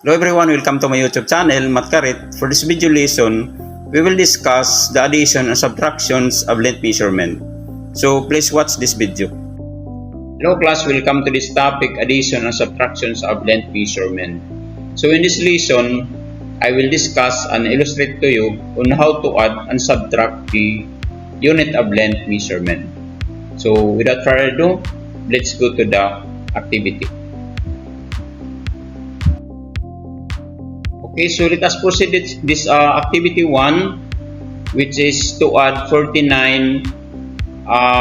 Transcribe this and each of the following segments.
Hello everyone, welcome to my YouTube channel, Matkarit. For this video lesson, we will discuss the addition and subtractions of length measurement. So please watch this video. Hello class, welcome to this topic, addition and subtractions of length measurement. So in this lesson, I will discuss and illustrate to you on how to add and subtract the unit of length measurement. So without further ado, let's go to the activity. Okay, so let us proceed this activity 1, which is to add 49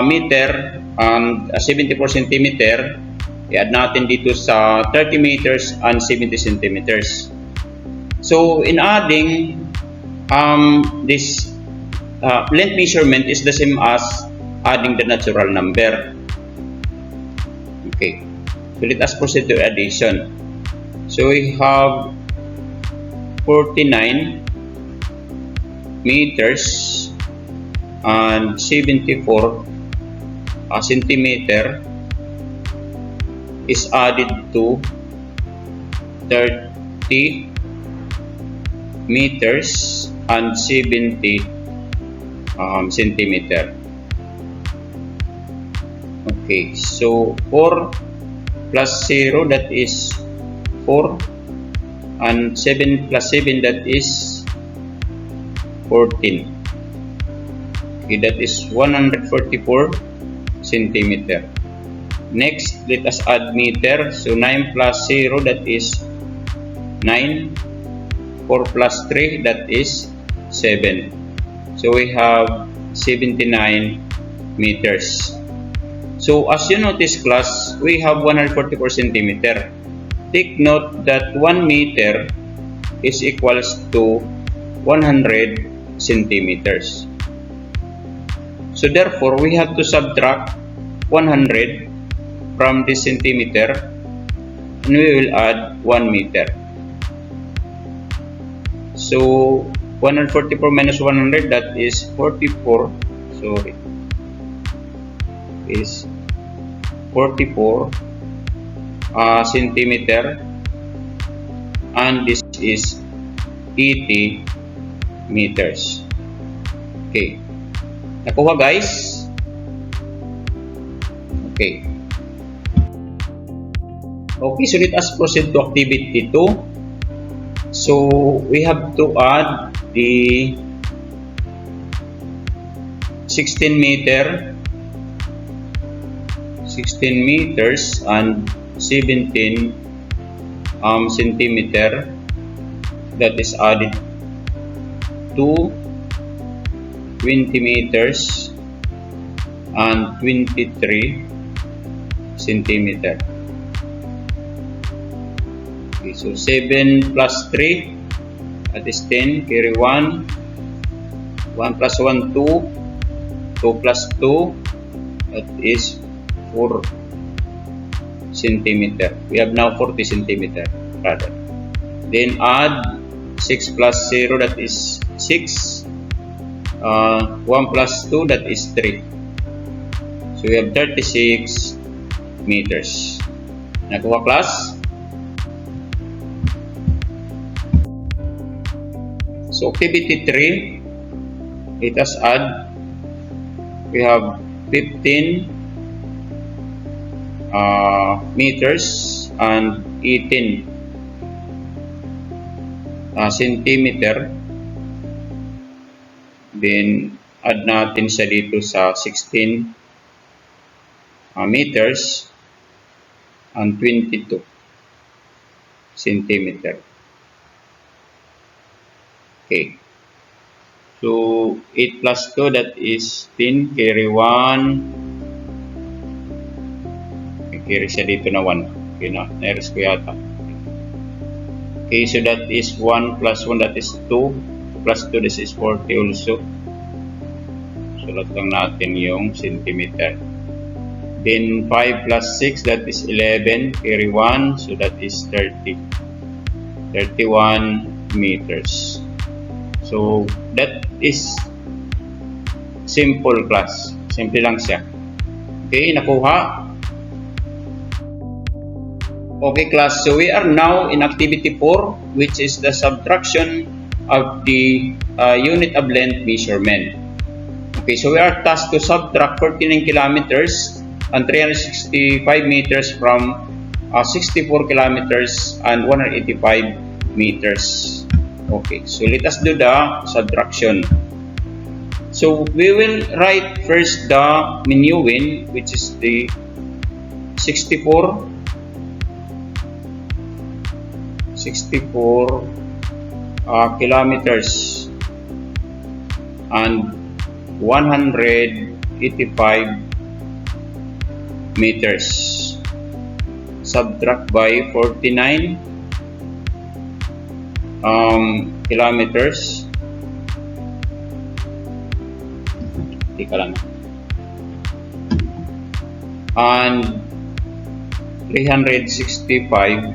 meter and 74 centimeter. I-add natin dito sa 30 meters and 70 centimeters. So in adding, this length measurement is the same as adding the natural number. Okay, so let us proceed to addition. So we have 49 meters and 74 centimeter is added to 30 meters and 70 centimeter. Okay, so 4 plus 0, that is 4, and 7 plus 7, that is 14. Okay, that is 144 centimeter. Next, let us add meter. So 9 plus 0, that is 9. 4 plus 3, that is 7. So we have 79 meters. So as you notice class, we have 144 centimeter. Take note that 1 meter is equals to 100 centimeters. So therefore, we have to subtract 100 from this centimeter and we will add 1 meter. So 144 minus 100, that is 44. Sorry, is 44 centimeter, and this is 80 meters. Okay, nakuha guys? Okay, so let us proceed to activity 2. So we have to add the 16 meters and 17 centimeter, that is added to 20 meters and 23 centimeter. Okay, so 7 plus 3, that is 10, carry 1, 1 plus 1, 2, 2 plus 2, that is 4 centimeter. We have now 40 centimeter rather. Then add 6 plus 0, that is 6. 1 plus 2, that is 3. So we have 36 meters. Nakuha class? So activity 3, let us add. We have 15 meters and 18 centimeter. Then add natin siya dito sa 16 meters and 22 centimeter. Okay, so 8 plus 2, that is 10, carry 1. Carry siya dito na 1. Okay na, na-erase ko yata. Okay, so that is 1 plus 1, that is 2. 2 plus 2, this is 40 also. Sulat lang natin yung centimeter. Then 5 plus 6, that is 11. Carry 1, so that is 30. 31 meters. So that is simple class. Simple lang siya. Okay, nakuha. Okay class, so we are now in activity 4, which is the subtraction of the unit of length measurement. Okay, so we are tasked to subtract 49 kilometers and 365 meters from 64 kilometers and 185 meters. Okay, so let us do the subtraction. So we will write first the minuend, which is the 64 kilometers and 185 meters. Subtract by 49 kilometers. And 365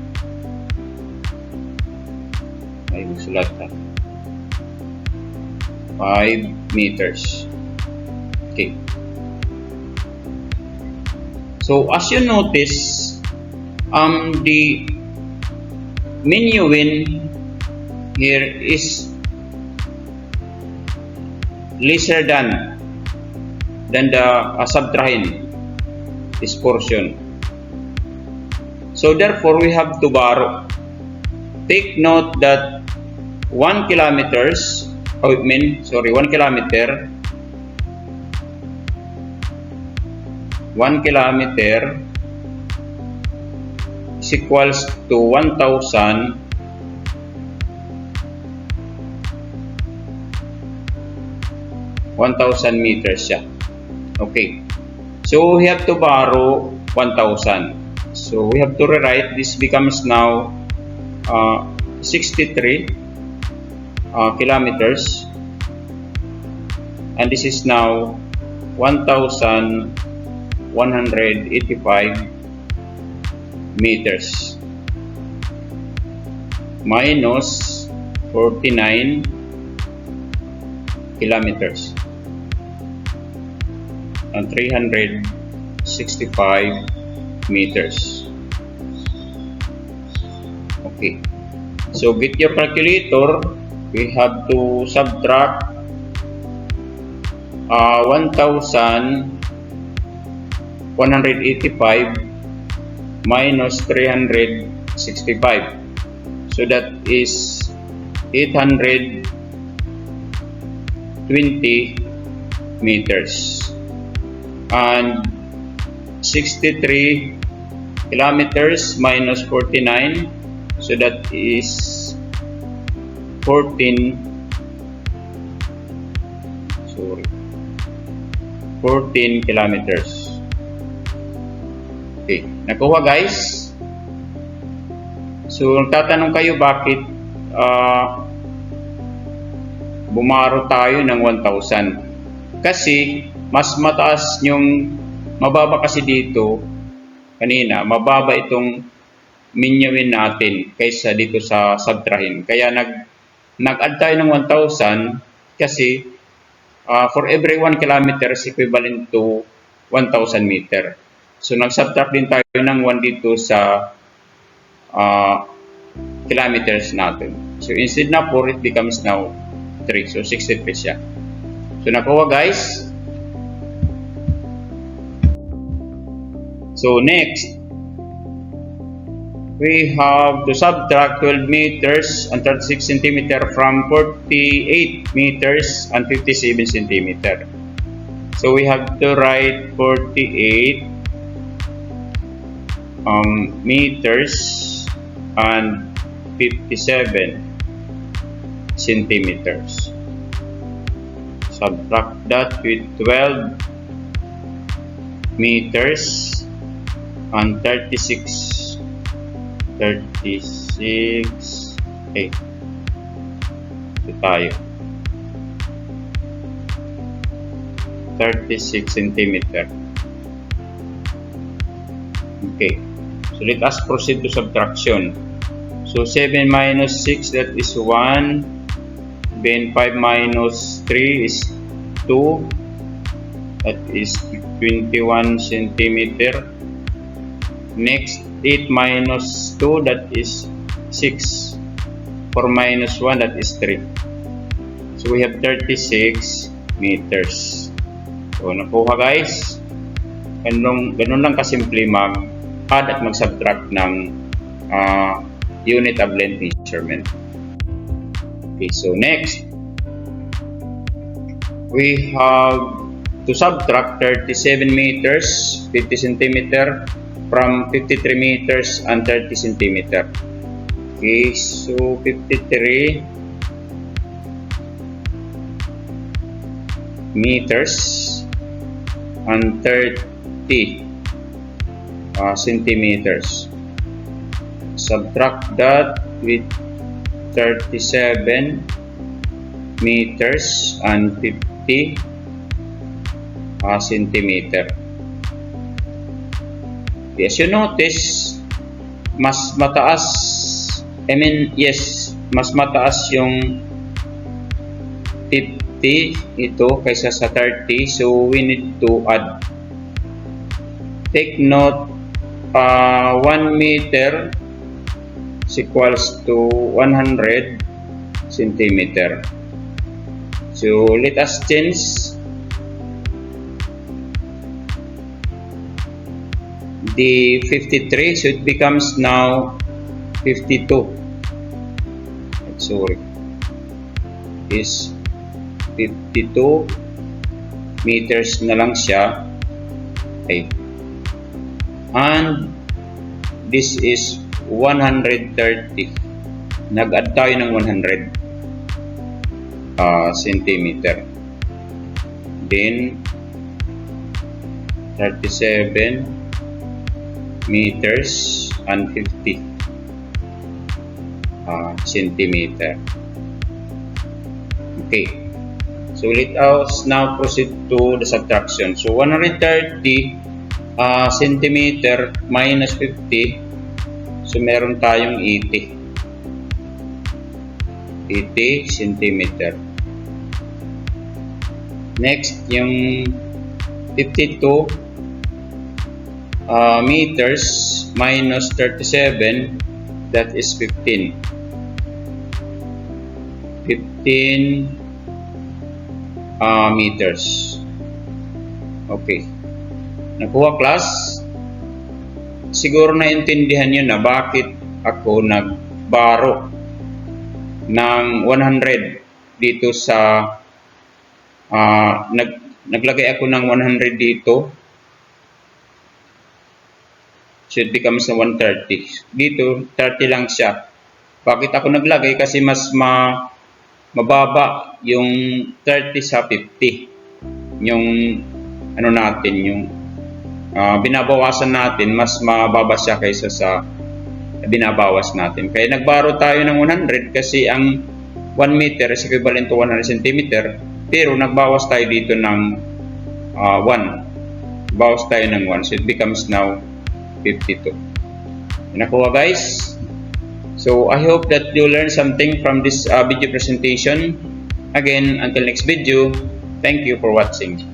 5 meters. Okay. So as you notice, the minuend here is lesser than the subtrahend, this portion. So therefore we have to borrow. Take note that 1 kilometer is equals to 1,000 meters siya. Okay. So we have to borrow 1,000. So we have to rewrite. This becomes now 63 kilometers, and this is now 1,185 meters minus 49 kilometers and 365 meters. Okay, so with your calculator, we have to subtract 1,185 minus 365. So that is 820 meters. And 63 kilometers minus 49, so that is 14 kilometers. Okay, nakuha guys. So tatanong kayo bakit bumaro tayo ng 1,000? Kasi mas mataas yung mababa kasi dito kanina, mababa itong minuend natin kaysa dito sa subtrahend. Kaya nag-add tayo ng 1,000 kasi for every 1 kilometer is equivalent to 1,000 meter. So nag-subtract din tayo ng 1 dito sa kilometers natin. So instead na 4, it becomes now 3. So 63 siya. So nakuha guys. So next, we have to subtract 12 meters and 36 centimeter from 48 meters and 57 centimeter. So we have to write 48 meters and 57 centimeters. Subtract that with 12 meters and 36. Okay. Ito tayo. 36 centimeter. Okay. So let us proceed to subtraction. So 7 minus 6, that is 1. Then 5 minus 3 is 2. That is 21 centimeter. Next, 8 minus 2, that is 6. 4 minus 1, that is 3. So we have 36 meters. So nakuha guys. Ganun lang kasimple mag-add at mag-subtract ng unit of length measurement. Okay, so next, we have to subtract 37 meters 50 centimeter from 53 meters and 30 centimeter. Okay, so 53 meters and 30 centimeters. Subtract that with 37 meters and 50 centimeter. As you notice, mas mataas, mas mataas yung 50 ito kaysa sa 30, so we need to add. Take note, 1 meter is equals to 100 centimeter. So let us change the 53, so it becomes now 52. Sorry, is 52 meters na lang siya. Okay. And this is 130. Nag-add tayo ng 100 centimeter. Then 37 meters and 50 centimeter. Okay, so let us now proceed to the subtraction. So 130 centimeter minus 50, so meron tayong 80 centimeter. Next, yung 52 meters minus 37, that is 15 meters. Okay, nakuha class. Siguro naintindihan nyo na bakit ako nagbaro ng 100 dito sa naglagay ako ng 100 dito. So it becomes na 130. Dito, 30 lang siya. Bakit ako naglagay? Kasi mas mababa yung 30 sa 50. Yung ano natin, yung binabawasan natin, mas mababa siya kaysa sa binabawas natin. Kaya nagbaro tayo ng 100 kasi ang 1 meter is equivalent to 100 centimeter. Pero nagbawas tayo dito ng 1. Bawas tayo ng 1. So it becomes now 52. Nakuha guys. So I hope that you learned something from this video presentation. Again, until next video, thank you for watching.